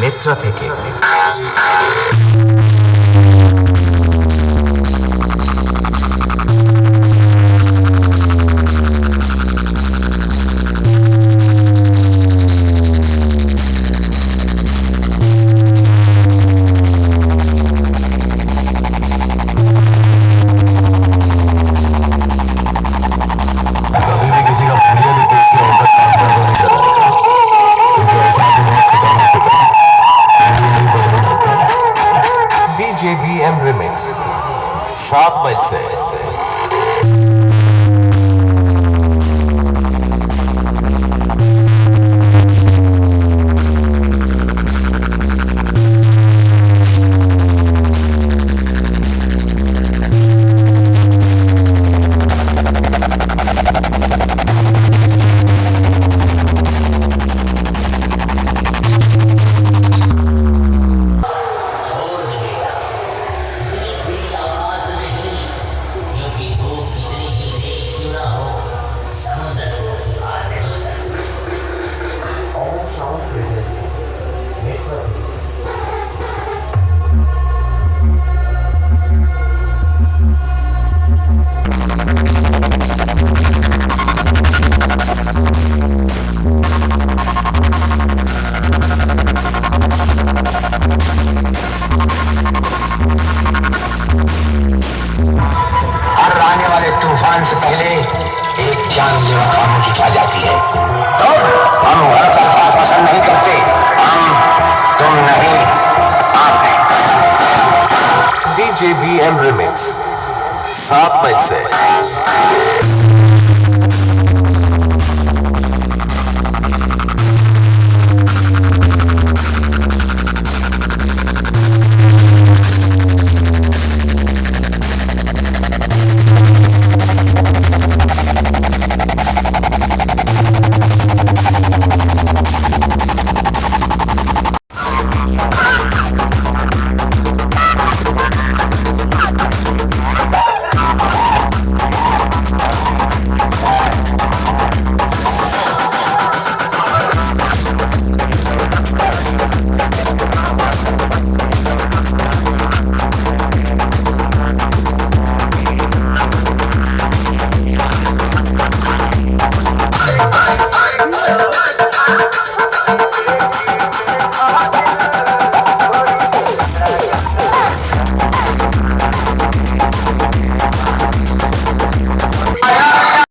নেত্রা থেকে। JBM Remix 7 मील से। तूफान से पहले एक जानलेवा खामोशी छा जाती है। तो हम घर का एहसास पसंद नहीं करते, हम तुम नहीं आप हैं। DJBM Remix 7 मील से।